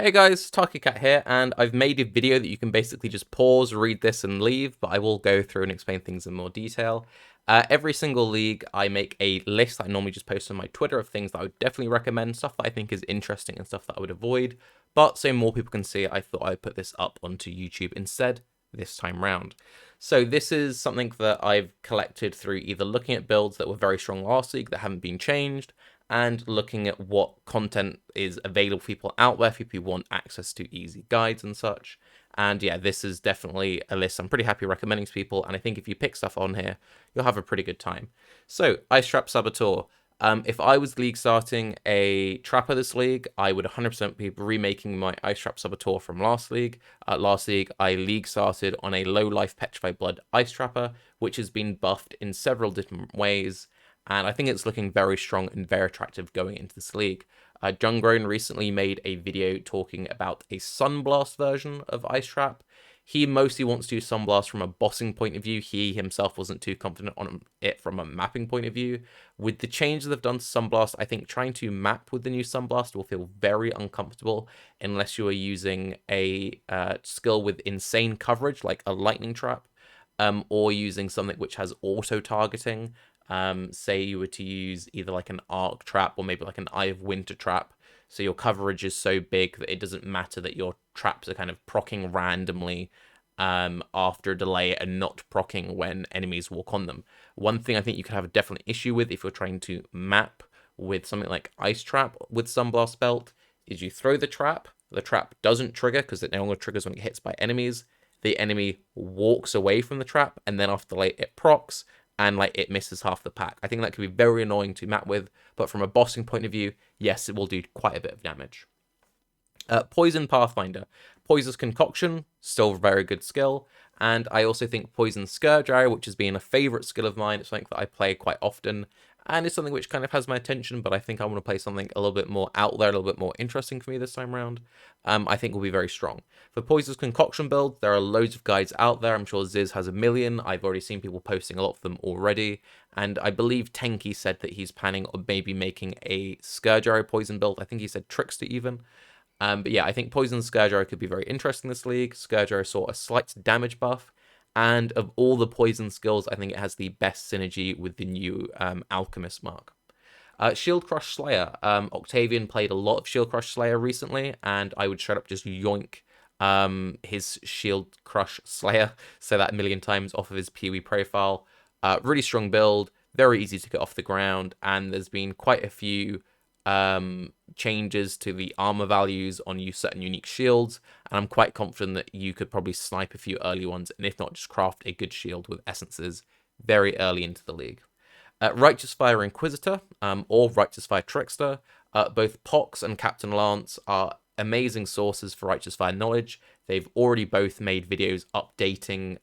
Hey guys, Tarke here, and I've made a video that you can basically just pause, read this, and leave, but I will go through and explain things in more detail. Every single league, I make a list that I normally just post on my Twitter of things that I would definitely recommend, stuff that I think is interesting and stuff that I would avoid, but so more people can see it, I thought I'd put this up onto YouTube instead this time round. So this is something that I've collected through either looking at builds that were very strong last week that haven't been changed, and looking at what content is available for people out there, if people want access to easy guides and such. And yeah, this is definitely a list I'm pretty happy recommending to people, and I think if you pick stuff on here, you'll have a pretty good time. So, Ice Trap Saboteur. If I was league starting a trapper this league, I would 100% be remaking my Ice Trap Saboteur from last league. Last league, I league started on a low life Petrified Blood Ice Trapper, which has been buffed in several different ways, and I think it's looking very strong and very attractive going into this league. Jungrown recently made a video talking about a Sunblast version of Ice Trap. He mostly wants to use Sunblast from a bossing point of view. He himself wasn't too confident on it from a mapping point of view. With the changes they've done to Sunblast, I think trying to map with the new Sunblast will feel very uncomfortable unless you are using a skill with insane coverage, like a Lightning Trap, or using something which has auto-targeting. Say you were to use either like an arc trap or maybe like an Eye of Winter trap. So your coverage is so big that it doesn't matter that your traps are kind of proccing randomly after a delay and not proccing when enemies walk on them. One thing I think you could have a definite issue with if you're trying to map with something like Ice Trap with Sunblast Belt is you throw the trap doesn't trigger because it no longer triggers when it hits by enemies. The enemy walks away from the trap, and then after delay it procs, and like it misses half the pack. I think that could be very annoying to map with, but from a bossing point of view, yes, it will do quite a bit of damage. Poison Pathfinder. Poison's Concoction, still a very good skill, and I also think Poison Scourge Arrow, which has been a favourite skill of mine, it's something that I play quite often, and it's something which kind of has my attention, but I think I want to play something a little bit more out there, a little bit more interesting for me this time around. I think will be very strong. For Poison's Concoction build, there are loads of guides out there. I'm sure Ziz has a million. I've already seen people posting a lot of them already, and I believe Tenki said that he's planning on maybe making a Scourge Arrow Poison build. I think he said Trickster even. But yeah, I think Poison Scourge Arrow could be very interesting this league. Scourge Arrow saw a slight damage buff, and of all the poison skills, I think it has the best synergy with the new Alchemist mark. Shield Crush Slayer. Octavian played a lot of Shield Crush Slayer recently, and I would straight up just yoink his Shield Crush Slayer, say that a million times, off of his PoE profile. Really strong build, very easy to get off the ground, and there's been quite a few changes to the armor values on certain unique shields, and I'm quite confident that you could probably snipe a few early ones, and if not, just craft a good shield with essences very early into the league. Righteous Fire Inquisitor, or Righteous Fire Trickster. Both Pox and Captain Lance are amazing sources for Righteous Fire knowledge. They've already both made videos updating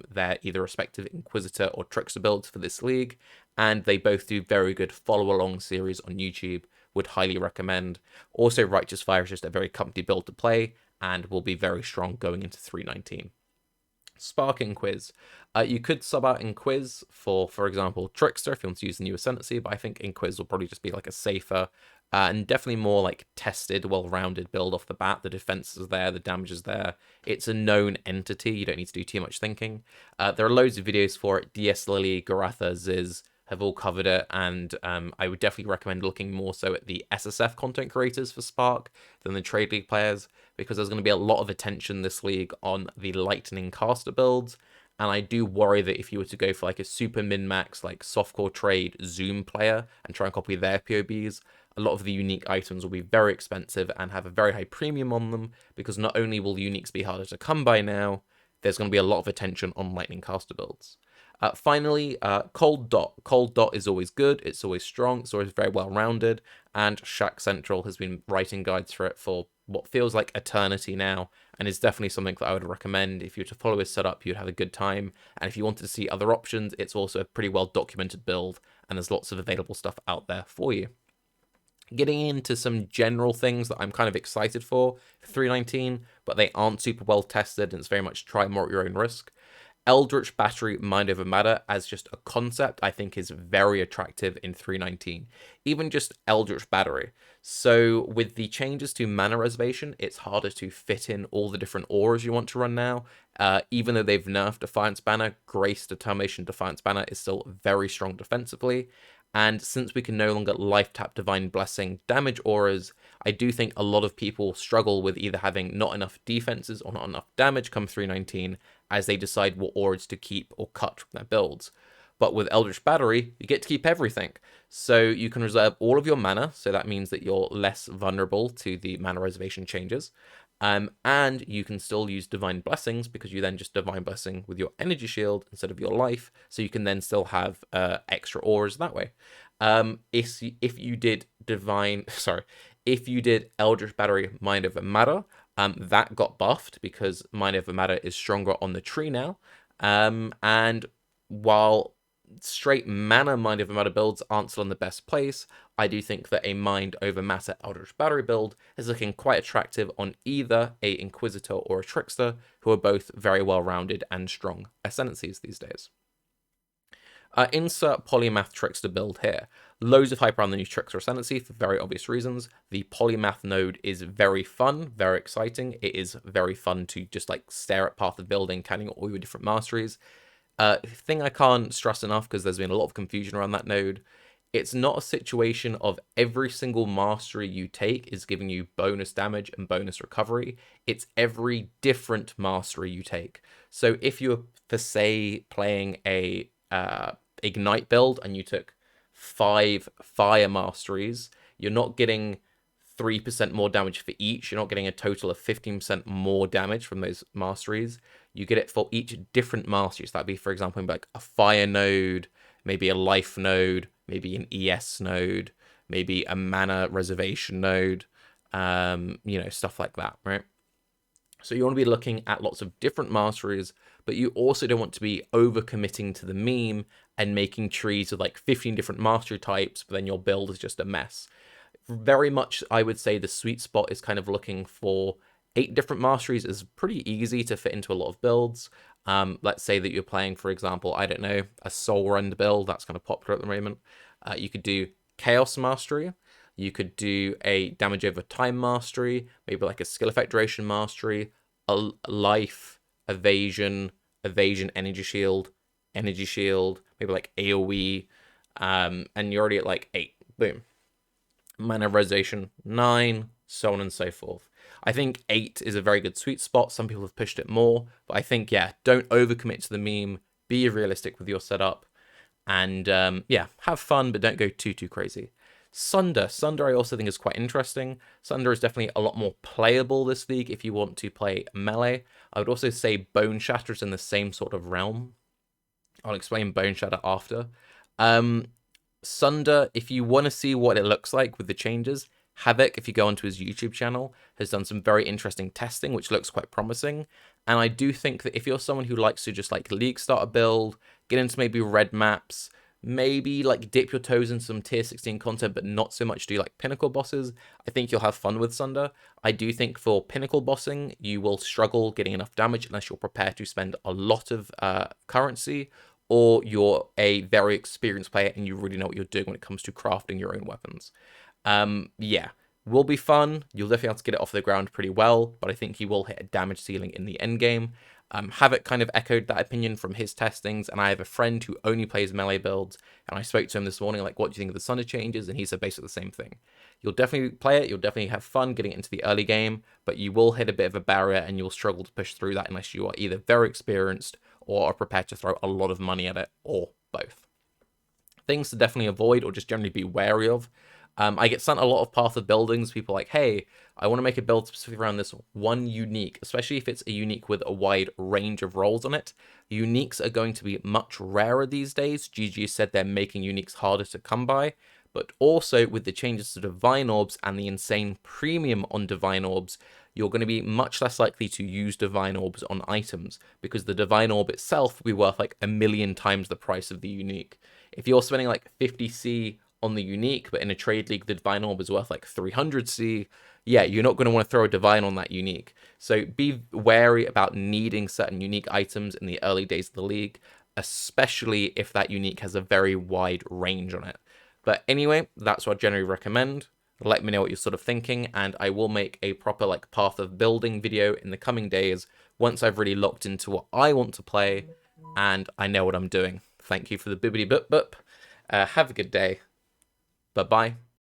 their either respective Inquisitor or Trickster builds for this league, and they both do very good follow-along series on YouTube. Would highly recommend. Also, Righteous Fire is just a very comfy build to play, and will be very strong going into 319. Spark Inquiz. You could sub out Inquiz for example, Trickster if you want to use the new Ascendancy, but I think Inquiz will probably just be like a safer and definitely more like tested, well-rounded build off the bat. The defense is there, the damage is there. It's a known entity. You don't need to do too much thinking. There are loads of videos for it. DS Lily, Garatha, Ziz have all covered it, and I would definitely recommend looking more so at the SSF content creators for Spark than the Trade League players, because there's going to be a lot of attention this league on the Lightning caster builds, and I do worry that if you were to go for like a super min-max, like softcore trade Zoom player and try and copy their POBs, a lot of the unique items will be very expensive and have a very high premium on them, because not only will the uniques be harder to come by now, there's going to be a lot of attention on Lightning caster builds. Finally, Cold Dot. Cold Dot is always good, it's always strong, it's always very well-rounded, and Shack Central has been writing guides for it for what feels like eternity now, and is definitely something that I would recommend. If you were to follow his setup, you'd have a good time, and if you wanted to see other options, it's also a pretty well-documented build, and there's lots of available stuff out there for you. Getting into some general things that I'm kind of excited for 319, but they aren't super well tested, and it's very much try more at your own risk. Eldritch Battery Mind Over Matter as just a concept, I think is very attractive in 319. Even just Eldritch Battery. So with the changes to mana reservation, it's harder to fit in all the different auras you want to run now. Even though they've nerfed Defiance Banner, Grace, Determination, Defiance Banner is still very strong defensively. And since we can no longer life tap Divine Blessing damage auras, I do think a lot of people struggle with either having not enough defenses or not enough damage come 319 as they decide what auras to keep or cut from their builds. But with Eldritch Battery, you get to keep everything. So you can reserve all of your mana, so that means that you're less vulnerable to the mana reservation changes. And you can still use Divine Blessings because you then just Divine Blessing with your energy shield instead of your life, so you can then still have extra auras that way. If you did if you did Eldritch Battery Mind Over Matter, that got buffed because Mind Over Matter is stronger on the tree now. And while straight mana Mind Over Matter builds aren't still in the best place, I do think that a Mind Over Matter Eldritch Battery build is looking quite attractive on either a Inquisitor or a Trickster, who are both very well-rounded and strong ascendancies these days. Insert Polymath Trickster build here. Loads of hype around the new Trickster Ascendancy for very obvious reasons. The Polymath node is very fun, very exciting. It is very fun to just like stare at Path of Building, counting all your different masteries. Thing I can't stress enough, because there's been a lot of confusion around that node, it's not a situation of every single mastery you take is giving you bonus damage and bonus recovery. It's every different mastery you take. So if you're, for say, playing a Ignite build and you took 5 fire masteries, you're not getting 3% more damage for each. You're not getting a total of 15% more damage from those masteries. You get it for each different mastery. So that'd be, for example, like a fire node, maybe a life node, maybe an ES node, maybe a mana reservation node, stuff like that, right? So you want to be looking at lots of different masteries, but you also don't want to be overcommitting to the meme and making trees with like 15 different mastery types, but then your build is just a mess. Very much, I would say the sweet spot is kind of looking for 8 different masteries is pretty easy to fit into a lot of builds. Let's say that you're playing, for example, I don't know, a Soul Rend build, that's kind of popular at the moment. You could do Chaos Mastery. You could do a damage over time mastery, maybe like a skill effect duration mastery, a life, evasion, energy shield, maybe like AoE, and you're already at like 8. Boom. Mana reservation 9, so on and so forth. I think 8 is a very good sweet spot. Some people have pushed it more, but I think, yeah, don't overcommit to the meme. Be realistic with your setup, and have fun, but don't go too crazy. Sunder I also think is quite interesting. Sunder is definitely a lot more playable this league if you want to play melee. I would also say Bone Shatter is in the same sort of realm. I'll explain Bone Shatter after. Sunder, if you want to see what it looks like with the changes, Havoc, if you go onto his YouTube channel, has done some very interesting testing, which looks quite promising. And I do think that if you're someone who likes to just like league start a build, get into maybe red maps, maybe like dip your toes in some tier 16 content, but not so much do like pinnacle bosses, I think you'll have fun with Sunder. I do think for pinnacle bossing, you will struggle getting enough damage unless you're prepared to spend a lot of currency, or you're a very experienced player and you really know what you're doing when it comes to crafting your own weapons. Will be fun. You'll definitely have to get it off the ground pretty well, but I think he will hit a damage ceiling in the endgame. Havoc kind of echoed that opinion from his testings, and I have a friend who only plays melee builds, and I spoke to him this morning, like, what do you think of the Sunder changes? And he said basically the same thing. You'll definitely play it, you'll definitely have fun getting it into the early game, but you will hit a bit of a barrier, and you'll struggle to push through that unless you are either very experienced or are prepared to throw a lot of money at it, or both. Things to definitely avoid or just generally be wary of. I get sent a lot of Path of Buildings. People are like, hey, I want to make a build specifically around this one unique, especially if it's a unique with a wide range of roles on it. Uniques are going to be much rarer these days. GG said they're making uniques harder to come by. But also with the changes to Divine Orbs and the insane premium on Divine Orbs, you're going to be much less likely to use Divine Orbs on items, because the Divine Orb itself will be worth like 1,000,000 times the price of the unique. If you're spending like 50C on the unique, but in a trade league the Divine Orb is worth like 300C, yeah, you're not going to want to throw a divine on that unique. So be wary about needing certain unique items in the early days of the league, especially if that unique has a very wide range on it. But anyway, that's what I generally recommend. Let me know what you're sort of thinking, and I will make a proper like path of building video in the coming days once I've really locked into what I want to play and I know what I'm doing. Thank you for the bibbity boop boop. Have a good day. Bye bye.